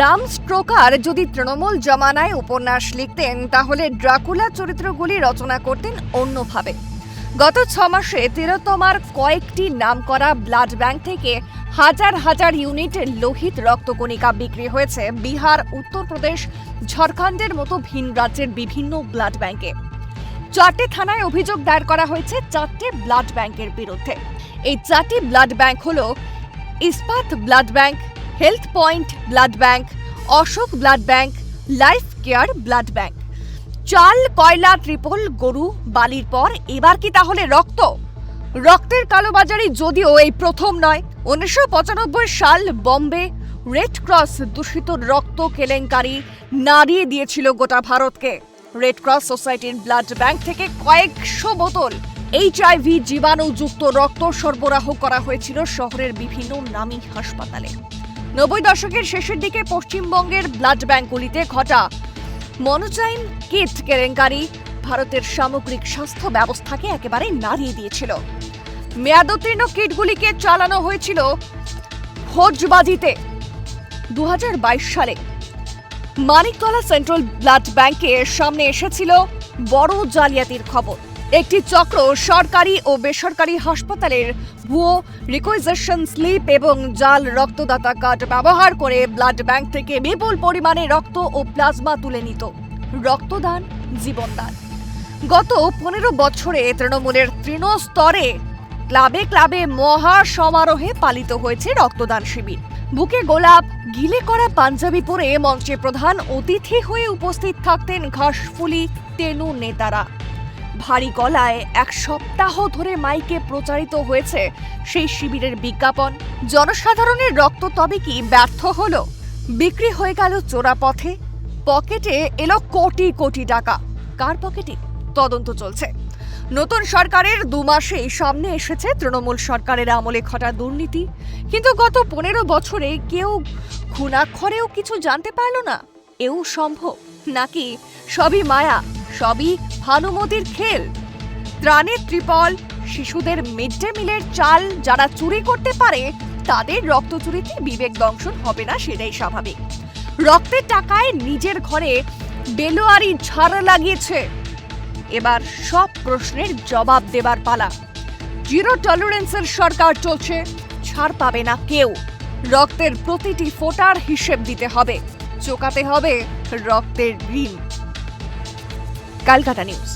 ব্রাম stoker যদি তৃণমূল জমানায় উপন্যাস লিখতেন তাহলে ড্রাকুলা চরিত্রগুলি রচনা করতেন অন্যভাবে। গত 6 মাসে তিলোত্তমার কয়েকটি নামকরা ব্লাড ব্যাংক থেকে হাজার হাজার ইউনিট লোহিত রক্তকণিকা বিক্রি হয়েছে বিহার, উত্তরপ্রদেশ, ঝাড়খণ্ডের মতো ভিন রাজ্যের বিভিন্ন ব্লাড ব্যাংকে। 4টে থানায় অভিযোগ দায়ের করা হয়েছে 4টে ব্লাড ব্যাংকের বিরুদ্ধে। এই 4টি ব্লাড ব্যাংক হলো Ispat blood bank, health point blood bank, Ashok blood bank, life care blood bank. চাল, কয়লা, ট্রিপল, গরু, বালির পর এবার কি তাহলে রক্তের কালোবাজারি যদিও এই প্রথম নয়। 1995 সাল বম্বে রেড ক্রস দূষিত রক্ত কেলেঙ্কারি নাড়িয়ে দিয়েছিল গোটা ভারতকে। রেড ক্রস সোসাইটির ব্লাড ব্যাংক থেকে কয়েকশো বোতল HIV জীবাণুযুক্ত রক্ত সরবরাহ করা হয়েছিল শহরের বিভিন্ন নামী হাসপাতালে। 90 দশকের শেষের দিকে পশ্চিমবঙ্গের ব্লাড ব্যাংকগুলিতে ঘটা মনোজাইন কিট কেলেঙ্কারি ভারতের সামগ্রিক স্বাস্থ্য ব্যবস্থাকে একেবারে নাড়িয়ে দিয়েছিল। মেয়াদোত্তীর্ণ কিটগুলিকে চালানো হয়েছিল ভোজবাজিতে। 2022 সালে মানিকতলা সেন্ট্রাল ব্লাড ব্যাংকের সামনে এসেছিল বড় জালিয়াতির খবর। একটি চক্র সরকারি ও বেসরকারি হাসপাতালের ভুয়ো রিকুইজিশন স্লিপ এবং জাল রক্তদাতা কার্ড ব্যবহার করে ব্লাড ব্যাংক থেকে বিপুল পরিমাণে রক্ত ও প্লাজমা তুলে নিত। রক্তদান জীবনদান। গত 15 বছরে তৃণমূলের তৃণস্তরে ক্লাবে ক্লাবে মহা সমারোহে পালিত হয়েছে রক্তদান শিবির। বুকে গোলাপ, গিলে করা পাঞ্জাবি পরে মঞ্চে প্রধান অতিথি হয়ে উপস্থিত থাকতেন ঘাসফুলি টেনু নেতারা। ভারী গলায় 1 সপ্তাহ ধরে মাইকে প্রচারিত হয়েছে সেই শিবিরের বিজ্ঞাপন। জনসাধারণের রক্ত তবে কি ব্যর্থ হলো? বিক্রি হয়ে গেল চোরা পথে? পকেটে এলো কোটি কোটি টাকা। কার পকেটে? তদন্ত চলছে। নতুন সরকারের 2 মাসেই সামনে এসেছে তৃণমূল সরকারের আমলে ঘটা দুর্নীতি। কিন্তু গত 15 বছরে কেউ খুনাক্ষরেও কিছু জানতে পারল না। এও সম্ভব নাকি সবই মায়া, সবই ভানুমতির খেল? ত্রাণের ত্রিপল, শিশুদের মিড ডে মিলের চাল যারা চুরি করতে পারে তাদের রক্ত চুরিতে বিবেক দংশন হবে না, সেটাই স্বাভাবিক। রক্তের টাকায় নিজের ঘরে বেলোয়ারি ঝাড় লাগিয়েছে। এবার সব প্রশ্নের জবাব দেবার পালা। জিরো টলারেন্সের সরকার চলছে, ছাড় পাবে না কেউ। রক্তের প্রতিটি ফোঁটার হিসেব দিতে হবে, চোকাতে হবে রক্তের ঋণ। কলকাতা নিউজ।